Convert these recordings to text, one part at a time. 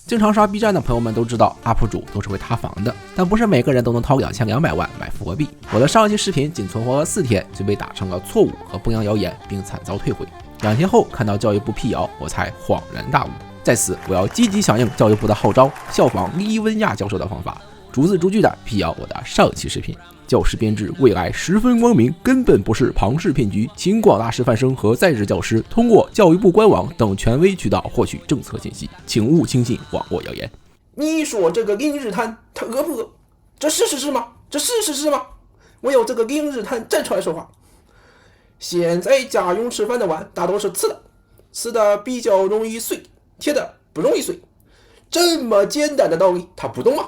经常刷 B 站的朋友们都知道 ，UP 主都是会塌房的，但不是每个人都能掏2200万买复活币。我的上一期视频仅存活了4天，就被打成了错误和不良谣言，并惨遭退回。2天后看到教育部辟谣，我才恍然大悟。在此，我要积极响应教育部的号召，效仿伊温亚教授的方法，逐字逐句的辟谣我的上期视频。教师编制未来十分光明，根本不是庞氏骗局，请广大师范生和在职教师通过教育部官网等权威渠道获取政策信息，请勿轻信网络谣言。你说这个林日滩他恶不恶？这是事实吗？这是事实吗？我要这个林日滩站出来说话。现在家用吃饭的碗大多是瓷的比较容易碎，铁的不容易碎。这么简单的道理他不懂吗？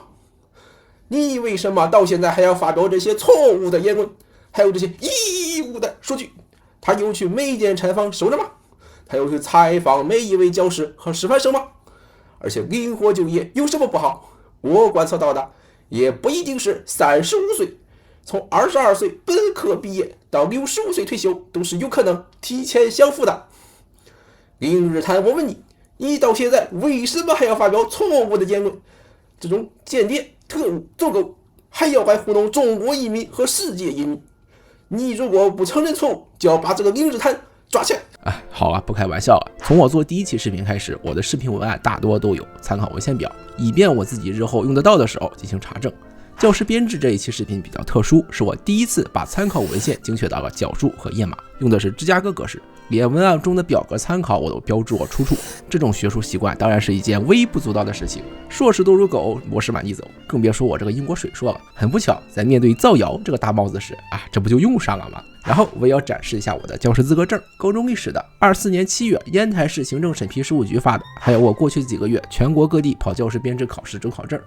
你为什么到现在还要发表这些错误的言论，还有这些义误的数据？他有去每间产房收人吗？他有去采访每一位教师和师范生吗？而且灵活就业有什么不好？我观测到的也不一定是35岁，从22岁本科毕业到65岁退休都是有可能提前享福的。林日滩，我问你，你到现在为什么还要发表错误的言论？这种间谍特务走狗，还要来糊弄中国移民和世界移民。你如果不承认错误，就要把这个林日滩抓起来。好了，不开玩笑了。从我做第一期视频开始，我的视频文案大多都有参考文献表，以便我自己日后用得到的时候进行查证。教师编制这一期视频比较特殊，是我第一次把参考文献精确到了角数和页码，用的是芝加哥格式，连文案中的表格参考我都标注我出处。这种学术习惯当然是一件微不足道的事情，硕士多如狗，博士满地走，更别说我这个英国水硕了。很不巧，在面对造谣这个大帽子时这不就用上了吗？然后我也要展示一下我的教师资格证，高中历史的，24年7月烟台市行政审批事务局发的，还有我过去几个月全国各地跑教师编制考试准考证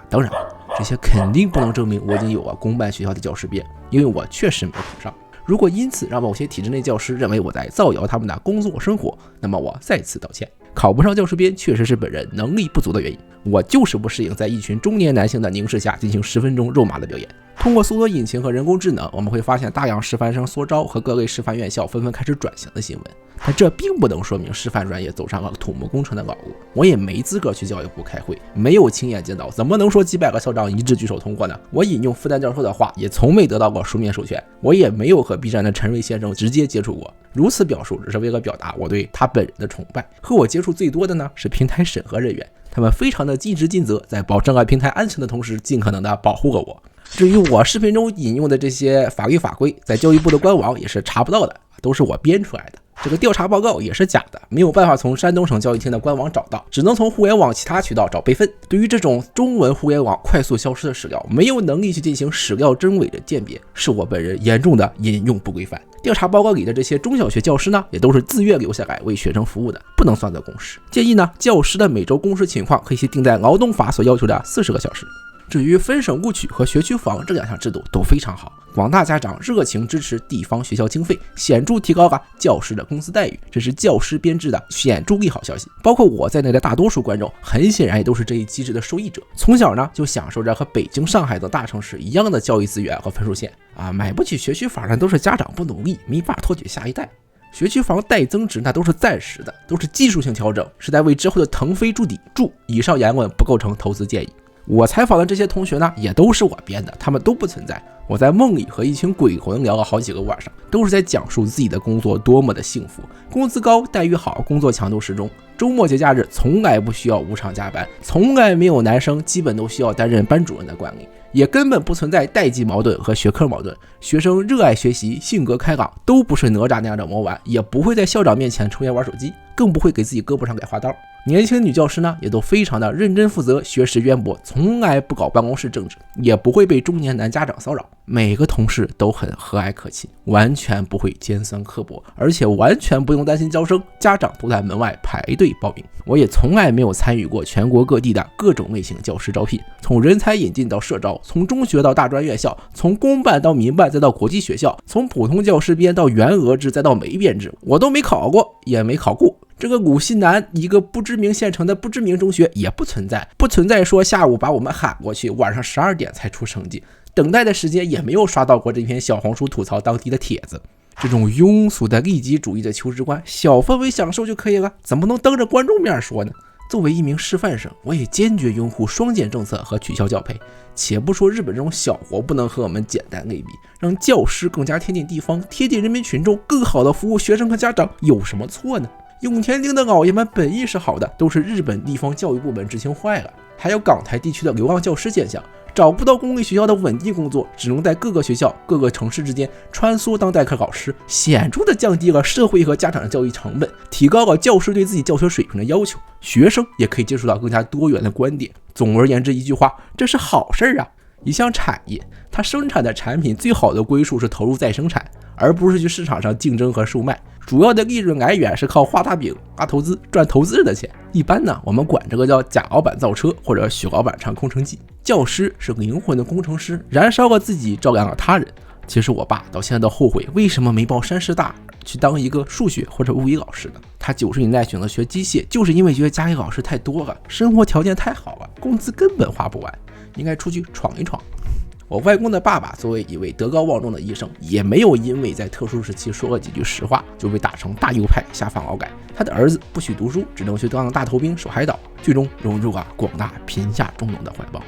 当然这些肯定不能证明我已经有了公办学校的教师编，因为我确实没有考上。如果因此让某些体制内教师认为我在造谣他们的工作生活，那么我再次道歉。考不上教师编确实是本人能力不足的原因，我就是不适应在一群中年男性的凝视下进行10分钟肉麻的表演。通过搜索引擎和人工智能，我们会发现大量师范生缩招和各类师范院校纷纷开始转型的新闻，但这并不能说明师范专业走上了土木工程的老路。我也没资格去教育部开会，没有亲眼见到，怎么能说几百个校长一致举手通过呢？我引用复旦教授的话，也从没得到过书面授权，我也没有和 B 站的陈瑞先生直接接触过。如此表述只是为了表达我对他本人的崇拜。和我接触最多的呢是平台审核人员，他们非常的尽职尽责，在保证了平台安全的同时，尽可能的保护了我。至于我视频中引用的这些法律法规，在教育部的官网也是查不到的，都是我编出来的。这个调查报告也是假的，没有办法从山东省教育厅的官网找到，只能从互联网其他渠道找备份。对于这种中文互联网快速消失的史料，没有能力去进行史料真伪的鉴别，是我本人严重的引用不规范。调查报告里的这些中小学教师呢，也都是自愿留下来为学生服务的，不能算作工时。建议呢，教师的每周工时情况可以定在劳动法所要求的40个小时。至于分省录取和学区房这2项制度都非常好，广大家长热情支持地方学校经费，显著提高了教师的工资待遇，这是教师编制的显著利好消息。包括我在内的大多数观众，很显然也都是这一机制的受益者，从小呢就享受着和北京、上海等大城市一样的教育资源和分数线买不起学区房的都是家长不努力，没法托举下一代。学区房待增值那都是暂时的，都是技术性调整，是在为之后的腾飞筑底。以上言论不构成投资建议。我采访的这些同学呢，也都是我编的，他们都不存在。我在梦里和一群鬼魂聊了好几个晚上，都是在讲述自己的工作多么的幸福，工资高，待遇好，工作强度适中，周末节假日从来不需要无偿加班，从来没有男生基本都需要担任班主任的管理，也根本不存在代际矛盾和学科矛盾。学生热爱学习，性格开朗，都不是哪吒那样的魔丸，也不会在校长面前抽烟玩手机，更不会给自己胳膊上改花刀。年轻女教师呢，也都非常的认真负责，学识渊博，从来不搞办公室政治，也不会被中年男家长骚扰。每个同事都很和蔼可亲，完全不会尖酸刻薄，而且完全不用担心招生，家长都在门外排队报名。我也从来没有参与过全国各地的各种类型教师招聘，从人才引进到社招，从中学到大专院校，从公办到民办再到国际学校，从普通教师编到员额制再到没编制，我都没考过，也没考过。这个鲁西南一个不知名县城的不知名中学也不存在说下午把我们喊过去，晚上12点才出成绩，等待的时间也没有刷到过这篇小红书吐槽当地的帖子。这种庸俗的利己主义的求职观，小氛围享受就可以了，怎么能当着观众面说呢？作为一名师范生，我也坚决拥护双减政策和取消教培。且不说日本这种小国不能和我们简单类比，让教师更加贴近地方，贴近人民群众，更好的服务学生和家长，有什么错呢？永田町的老爷们本意是好的，都是日本地方教育部门执行坏了。还有港台地区的流浪教师现象，找不到公立学校的稳定工作，只能在各个学校、各个城市之间穿梭当代课老师，显著的降低了社会和家长的教育成本，提高了教师对自己教学水平的要求，学生也可以接触到更加多元的观点。总而言之一句话，这是好事啊！一项产业，它生产的产品最好的归属是投入再生产，而不是去市场上竞争和售卖。主要的利润来源是靠画大饼、拉投资赚投资人的钱。一般呢，我们管这个叫贾老板造车，或者许老板唱空城计。教师是灵魂的工程师，燃烧了自己，照亮了他人。其实我爸到现在都后悔，为什么没报山师大去当一个数学或者物理老师呢？他90年代选择学机械，就是因为觉得家里老师太多了，生活条件太好了，工资根本花不完，应该出去闯一闯。我外公的爸爸作为一位德高望重的医生，也没有因为在特殊时期说了几句实话就被打成大右派下放劳改。他的儿子不许读书，只能去当大头兵守海岛，最终融入了广大贫下中农的怀抱。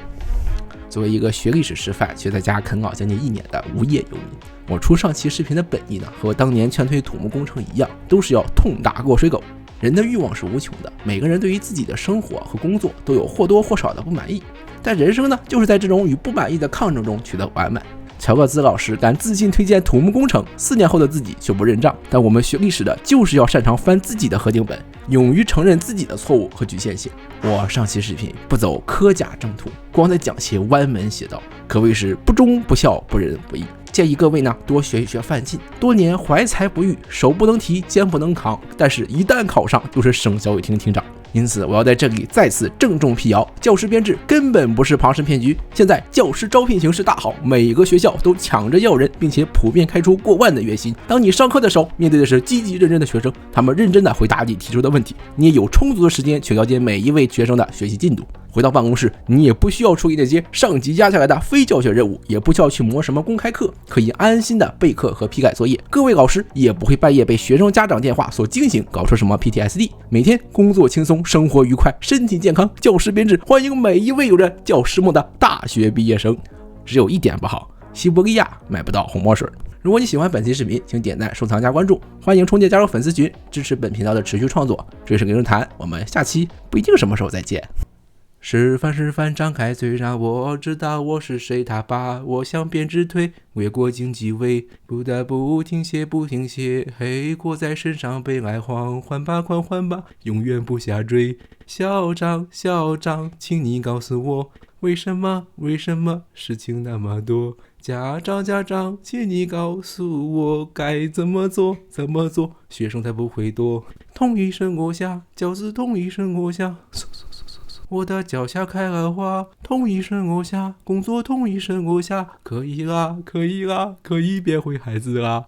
作为一个学历史师范却在家啃老将近1年的无业游民，我出上期视频的本意呢，和当年劝退土木工程一样，都是要痛打落水狗。人的欲望是无穷的，每个人对于自己的生活和工作都有或多或少的不满意，但人生呢，就是在这种与不满意的抗争中取得完满。乔克兹老师敢自信推荐土木工程，4年后的自己却不认账。但我们学历史的就是要擅长翻自己的合订本，勇于承认自己的错误和局限性。我上期视频不走科甲正途，光在讲些歪门邪道，可谓是不忠不孝不仁不义。建议各位呢多学一学范进，多年怀才不遇，手不能提肩不能扛，但是一旦考上就是省教育厅厅长。因此我要在这里再次郑重辟谣，教师编制根本不是庞氏骗局。现在教师招聘形势大好，每个学校都抢着要人，并且普遍开出过万的月薪。当你上课的时候，面对的是积极认真的学生，他们认真的回答你提出的问题，你也有充足的时间去了解每一位学生的学习进度。回到办公室，你也不需要处理那些上级压下来的非教学任务，也不需要去磨什么公开课，可以安心的备课和批改作业。各位老师也不会半夜被学生家长电话所惊醒，搞出什么 PTSD。每天工作轻松，生活愉快，身体健康。教师编制欢迎每一位有着教师梦的大学毕业生。只有一点不好，西伯利亚买不到红墨水。如果你喜欢本期视频，请点赞、收藏、加关注，欢迎充电加入粉丝群，支持本频道的持续创作。这里是名人谈，我们下期不一定什么时候再见。示范，张开嘴，让我知道我是谁。他把我向编制推，越过荆棘围，不得不停歇，黑锅在身上被爱晃，缓吧，永远不下坠。校长，请你告诉我，为什么事情那么多？家长，请你告诉我该怎么做，学生才不会躲。同一声落下，饺子同一声落下。我的脚下开了花，同一声落下，工作同一声落下，可以啦，可以变回孩子啦。